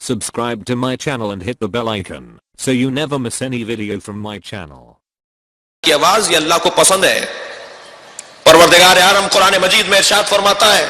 Subscribe to my channel and hit the bell icon so you never miss any video from my channel. کی آواز یہ اللہ کو پسند ہے. پروردگار عالم قرآن مجید میں ارشاد فرماتا ہے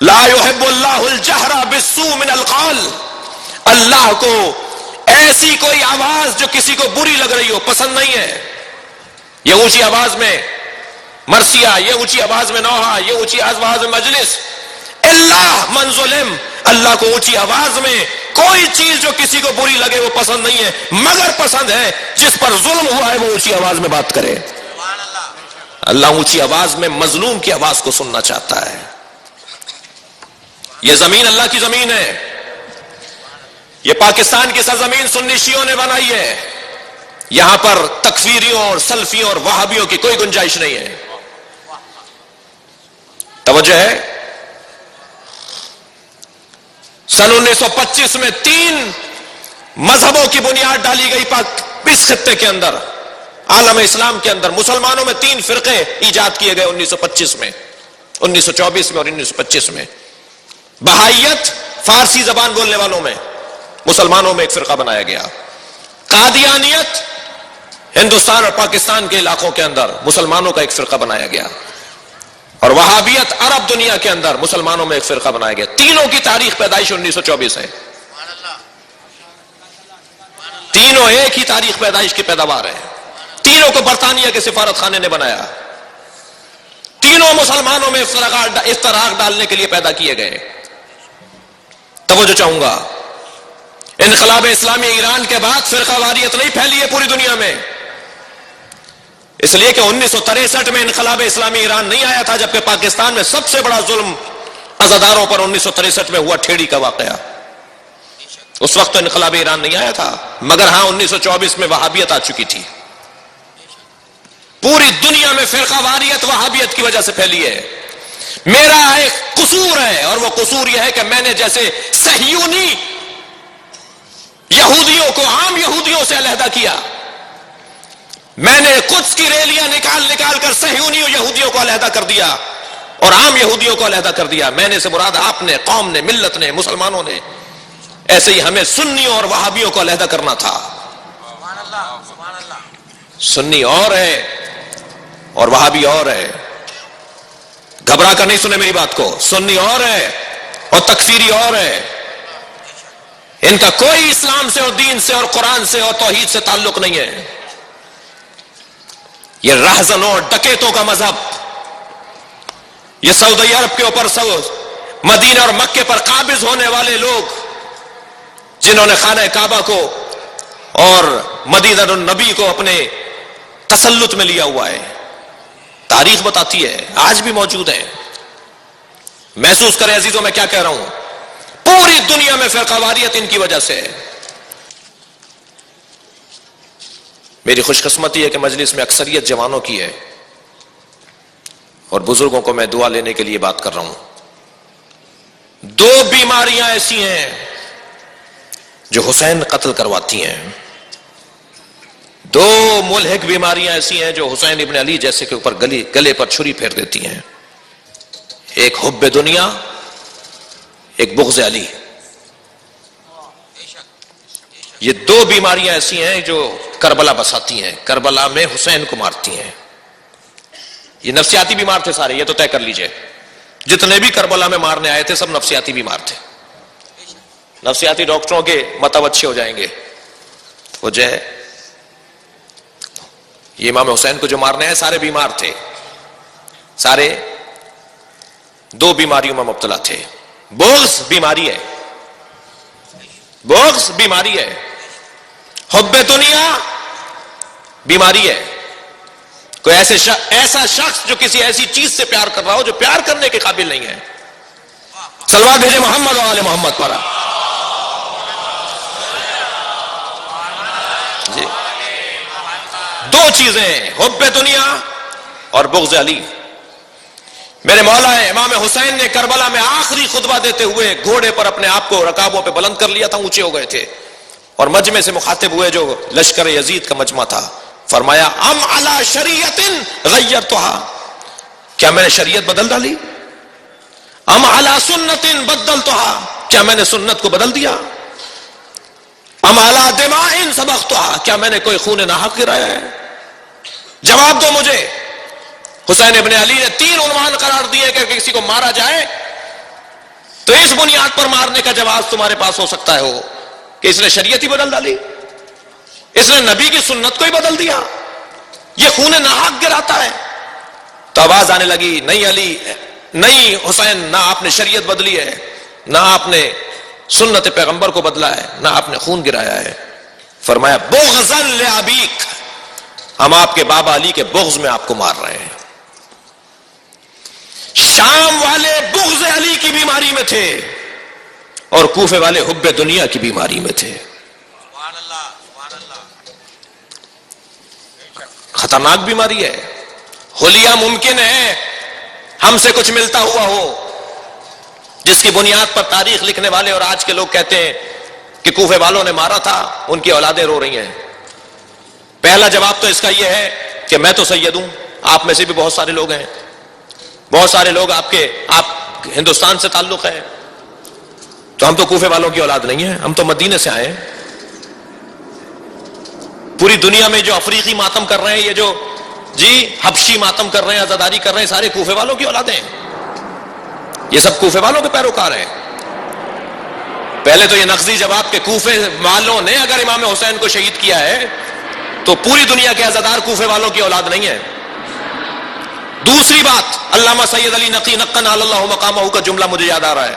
لا يحب اللہ الجہر بالسوء من القول. اللہ کو ایسی کوئی آواز جو کسی کو بری لگ رہی ہو پسند نہیں ہے. یہ اونچی آواز میں مرثیہ، یہ اونچی آواز میں نوحہ، یہ اونچی آواز میں مجلس. اللہ من ظلم، اللہ کو اونچی آواز میں کوئی چیز جو کسی کو بری لگے وہ پسند نہیں ہے، مگر پسند ہے جس پر ظلم ہوا ہے وہ اونچی آواز میں بات کرے. اللہ اونچی آواز میں مظلوم کی آواز کو سننا چاہتا ہے. یہ زمین اللہ کی زمین ہے. یہ پاکستان کی سرزمین سنی شیعوں نے بنائی ہے. یہاں پر تکفیریوں اور سلفیوں اور وہابیوں کی کوئی گنجائش نہیں ہے. توجہ ہے. سن 1925 میں 3 مذہبوں کی بنیاد ڈالی گئی اس خطے کے اندر، عالم اسلام کے اندر. مسلمانوں میں 3 فرقے ایجاد کیے گئے 1925 میں، 1924 میں اور 1925 میں. بہائیت فارسی زبان بولنے والوں میں مسلمانوں میں ایک فرقہ بنایا گیا. قادیانیت ہندوستان اور پاکستان کے علاقوں کے اندر مسلمانوں کا ایک فرقہ بنایا گیا. اور وہابیت عرب دنیا کے اندر مسلمانوں میں ایک فرقہ بنایا گیا. تینوں کی تاریخ پیدائش 1924 ہے. تینوں ایک ہی تاریخ پیدائش کی پیداوار ہے. تینوں کو برطانیہ کے سفارت خانے نے بنایا. تینوں مسلمانوں میں افتراق ڈالنے کے لیے پیدا کیے گئے. توجہ چاہوں گا، انقلاب اسلامی ایران کے بعد فرقہ واریت نہیں پھیلی ہے پوری دنیا میں، اس لیے کہ 1963 میں انقلاب اسلامی ایران نہیں آیا تھا، جبکہ پاکستان میں سب سے بڑا ظلم عزاداروں پر 1963 میں ہوا ٹھیڑی کا واقعہ. اس وقت تو انقلاب ایران نہیں آیا تھا، مگر ہاں 1924 میں وہابیت آ چکی تھی. پوری دنیا میں فرقہ واریت وہابیت کی وجہ سے پھیلی ہے. میرا ایک قصور ہے، اور وہ قصور یہ ہے کہ میں نے جیسے صہیونی یہودیوں کو عام یہودیوں سے علیحدہ کیا، میں نے قدس کی ریلیاں نکال کر صہیونی یہودیوں کو علیحدہ کر دیا اور عام یہودیوں کو علیحدہ کر دیا. میں نے سے مراد آپ نے، قوم نے، ملت نے، مسلمانوں نے. ایسے ہی ہمیں سنیوں اور وہابیوں کو علیحدہ کرنا تھا. سنی اور ہے اور وہابی اور ہے. گھبرا کر نہیں سنے میری بات کو. سنی اور ہے اور تکفیری اور ہے. ان کا کوئی اسلام سے اور دین سے اور قرآن سے اور توحید سے تعلق نہیں ہے. یہ رہزنوں اور ڈکیتوں کا مذہب، یہ سعودی عرب کے اوپر مدینہ اور مکے پر قابض ہونے والے لوگ جنہوں نے خانہ کعبہ کو اور مدینہ النبی کو اپنے تسلط میں لیا ہوا ہے. تاریخ بتاتی ہے، آج بھی موجود ہے. محسوس کریں عزیزوں میں کیا کہہ رہا ہوں. پوری دنیا میں فرقہ واریت ان کی وجہ سے ہے. میری خوش قسمتی ہے کہ مجلس میں اکثریت جوانوں کی ہے اور بزرگوں کو میں دعا لینے کے لیے بات کر رہا ہوں. 2 بیماریاں ایسی ہیں جو حسین قتل کرواتی ہیں. 2 ملحق بیماریاں ایسی ہیں جو حسین ابن علی جیسے کے اوپر گلے پر چھری پھیر دیتی ہیں. ایک حب دنیا، ایک بغض علی. یہ 2 بیماریاں ایسی ہیں جو کربلا بساتی ہیں، کربلا میں حسین کو مارتی ہیں. یہ نفسیاتی بیمار تھے سارے، یہ تو طے کر لیجئے. جتنے بھی کربلا میں مارنے آئے تھے سب نفسیاتی بیمار تھے. نفسیاتی ڈاکٹروں کے مطب اچھے ہو جائیں گے. وہ جو ہے یہ امام حسین کو جو مارنے آئے سارے بیمار تھے، سارے 2 بیماریوں میں مبتلا تھے. بغض بیماری ہے، بغض بیماری ہے. حب دنیا بیماری ہے. کوئی ایسا شخص جو کسی ایسی چیز سے پیار کر رہا ہو جو پیار کرنے کے قابل نہیں ہے. صلوات بھیجے محمد و آل محمد پر. جی 2 چیزیں، حب دنیا اور بغض علی. میرے مولا ہے امام حسین نے کربلا میں آخری خطبہ دیتے ہوئے گھوڑے پر اپنے آپ کو رکابوں پہ بلند کر لیا تھا، اونچے ہو گئے تھے، اور مجمع سے مخاطب ہوئے جو لشکر یزید کا مجمع تھا. فرمایا ام علی شریعت غیرتها، کیا میں نے شریعت بدل ڈالی؟ ام علی سنت بدلتها، کیا میں نے سنت کو بدل دیا؟ ام علی دماء سبقتها، کیا میں نے کوئی خون ناحق گرایا ہے؟ جواب دو مجھے۔ حسین ابن علی نے 3 عنوان قرار دیے کہ کسی کو مارا جائے تو اس بنیاد پر مارنے کا جواز تمہارے پاس ہو سکتا ہے کہ اس نے شریعت ہی بدل ڈالی، اس نے نبی کی سنت کو ہی بدل دیا، یہ خون ناحق گراتا ہے۔ تو آواز آنے لگی، نہیں علی، نہیں حسین، نہ آپ نے شریعت بدلی ہے، نہ آپ نے سنت پیغمبر کو بدلا ہے، نہ آپ نے خون گرایا ہے۔ فرمایا بغضا لابیک، ہم آپ کے بابا علی کے بغض میں آپ کو مار رہے ہیں۔ شام والے بغض علی کی بیماری میں تھے اور کوفے والے حب دنیا کی بیماری میں تھے۔ خطرناک بیماری ہے۔ حلیہ ممکن ہے ہم سے کچھ ملتا ہوا ہو، جس کی بنیاد پر تاریخ لکھنے والے اور آج کے لوگ کہتے ہیں کہ کوفے والوں نے مارا تھا، ان کی اولادیں رو رہی ہیں۔ پہلا جواب تو اس کا یہ ہے کہ میں تو سید ہوں، آپ میں سے بھی بہت سارے لوگ ہیں، بہت سارے لوگ آپ ہندوستان سے تعلق ہے، تو ہم تو کوفے والوں کی اولاد نہیں ہیں، ہم تو مدینے سے آئے ہیں۔ پوری دنیا میں جو افریقی ماتم کر رہے ہیں، یہ جو حبشی ماتم کر رہے ہیں، عزاداری کر رہے ہیں، سارے کوفے والوں کی اولادیں ہیں، یہ سب کوفے والوں کے پیروکار ہیں۔ پہلے تو یہ نقضی جواب کہ کوفے والوں نے اگر امام حسین کو شہید کیا ہے تو پوری دنیا کے عزادار کوفے والوں کی اولاد نہیں ہے۔ دوسری بات، علامہ سید علی نقی نقن علی اللہ مقامہ کا جملہ مجھے یاد آ رہا ہے،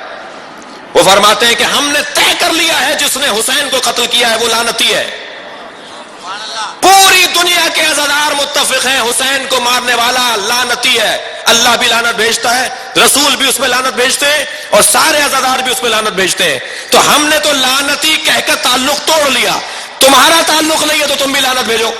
وہ فرماتے ہیں کہ ہم نے طے کر لیا ہے جس نے حسین کو قتل کیا ہے وہ لعنتی ہے۔ پوری دنیا کے عزادار متفق ہیں حسین کو مارنے والا لعنتی ہے، اللہ بھی لعنت بھیجتا ہے، رسول بھی اس میں لعنت بھیجتے ہیں اور سارے عزادار بھی اس میں لعنت بھیجتے ہیں۔ تو ہم نے تو لعنتی کہہ کر تعلق توڑ لیا، تمہارا تعلق نہیں ہے تو تم بھی لعنت بھیجو۔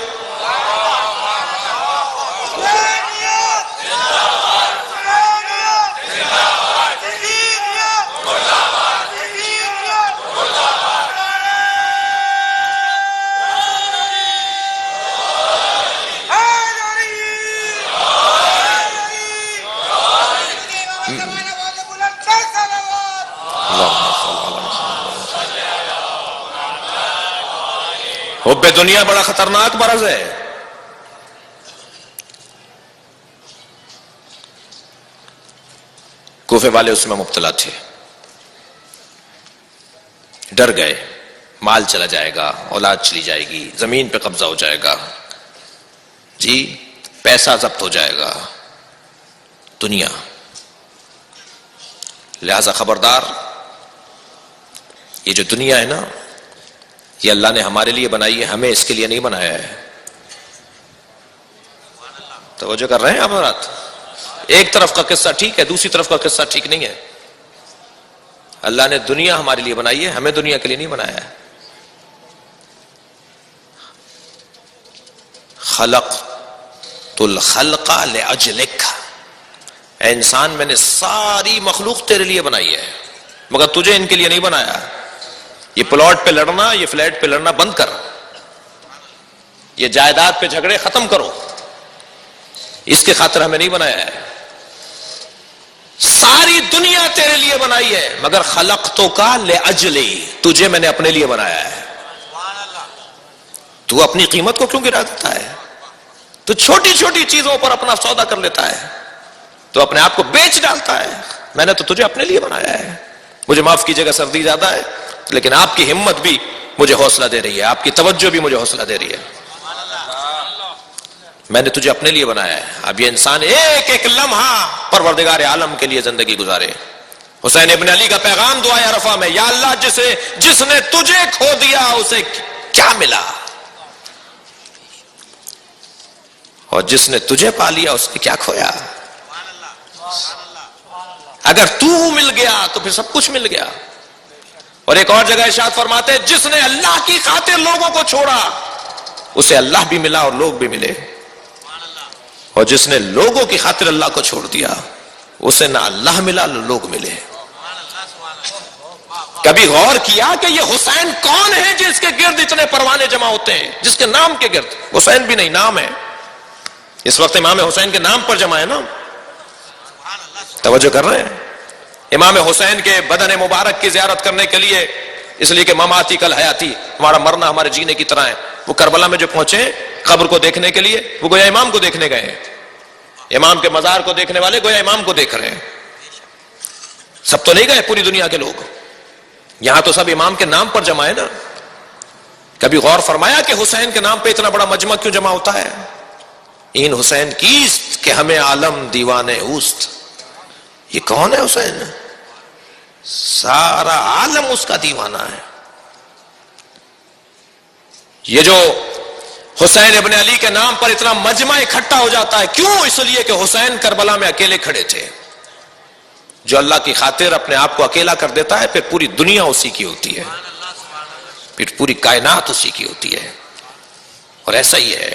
حب دنیا بڑا خطرناک مرض ہے۔ کوفے والے اس میں مبتلا تھے، ڈر گئے، مال چلا جائے گا، اولاد چلی جائے گی، زمین پہ قبضہ ہو جائے گا، پیسہ ضبط ہو جائے گا، دنیا۔ لہذا خبردار، یہ جو دنیا ہے نا، یہ اللہ نے ہمارے لیے بنائی ہے، ہمیں اس کے لیے نہیں بنایا ہے۔ توجہ کر رہے ہیں آپ حضرات؟ ایک طرف کا قصہ ٹھیک ہے، دوسری طرف کا قصہ ٹھیک نہیں ہے۔ اللہ نے دنیا ہمارے لیے بنائی ہے، ہمیں دنیا کے لیے نہیں بنایا ہے۔ خلقت الخلق لاجلک، اے انسان میں نے ساری مخلوق تیرے لیے بنائی ہے، مگر تجھے ان کے لیے نہیں بنایا۔ یہ پلاٹ پہ لڑنا، یہ فلیٹ پہ لڑنا بند کر، یہ جائیداد پہ جھگڑے ختم کرو، اس کے خاطر ہمیں نہیں بنایا ہے۔ ساری دنیا تیرے لیے بنائی ہے، مگر خلقتک لاجلی، تجھے میں نے اپنے لیے بنایا ہے۔ تو اپنی قیمت کو کیوں گرا دیتا ہے؟ تو چھوٹی چھوٹی چیزوں پر اپنا سودا کر لیتا ہے، تو اپنے آپ کو بیچ ڈالتا ہے۔ میں نے تو تجھے اپنے لیے بنایا ہے۔ مجھے معاف کیجیے گا، سردی زیادہ ہے، لیکن آپ کی ہمت بھی مجھے حوصلہ دے رہی ہے، آپ کی توجہ بھی مجھے حوصلہ دے رہی ہے۔ میں نے تجھے اپنے لیے بنایا ہے۔ اب یہ انسان ایک ایک لمحہ پروردگار عالم کے لیے زندگی گزارے۔ حسین ابن علی کا پیغام دعائے عرفہ میں، یا اللہ جس نے تجھے کھو دیا اسے کیا ملا، اور جس نے تجھے پا لیا اس نے کیا کھویا۔ اگر تو مل گیا تو پھر سب کچھ مل گیا۔ اور ایک اور جگہ ارشاد فرماتے ہیں، جس نے اللہ کی خاطر لوگوں کو چھوڑا اسے اللہ بھی ملا اور لوگ بھی ملے، اور جس نے لوگوں کی خاطر اللہ کو چھوڑ دیا اسے نہ اللہ ملا نہ لوگ ملے۔ کبھی غور کیا کہ یہ حسین کون ہے جس کے گرد اتنے پروانے جمع ہوتے ہیں، جس کے نام کے گرد؟ حسین بھی نہیں، نام ہے۔ اس وقت امام حسین کے نام پر جمع ہے نا، توجہ کر رہے ہیں؟ امام حسین کے بدن مبارک کی زیارت کرنے کے لیے اس لیے کہ مماتی کل حیاتی، ہمارا مرنا ہمارے جینے کی طرح ہے. وہ کربلا میں جو پہنچے قبر کو دیکھنے کے لیے، وہ گویا امام کو دیکھنے گئے ہیں. امام کے مزار کو دیکھنے والے گویا امام کو دیکھ رہے ہیں. سب تو نہیں گئے پوری دنیا کے لوگ، یہاں تو سب امام کے نام پر جمع ہے نا. کبھی غور فرمایا کہ حسین کے نام پہ اتنا بڑا مجمع کیوں جمع ہوتا ہے؟ این حسین کیست کہ ہمیں عالم دیوانے اوست. یہ کون ہے حسین؟ سارا عالم اس کا دیوانہ ہے. یہ جو حسین ابن علی کے نام پر اتنا مجمع اکٹھا ہو جاتا ہے، کیوں؟ اس لیے کہ حسین کربلا میں اکیلے کھڑے تھے. جو اللہ کی خاطر اپنے آپ کو اکیلا کر دیتا ہے، پھر پوری دنیا اسی کی ہوتی ہے، پھر پوری کائنات اسی کی ہوتی ہے. اور ایسا ہی ہے.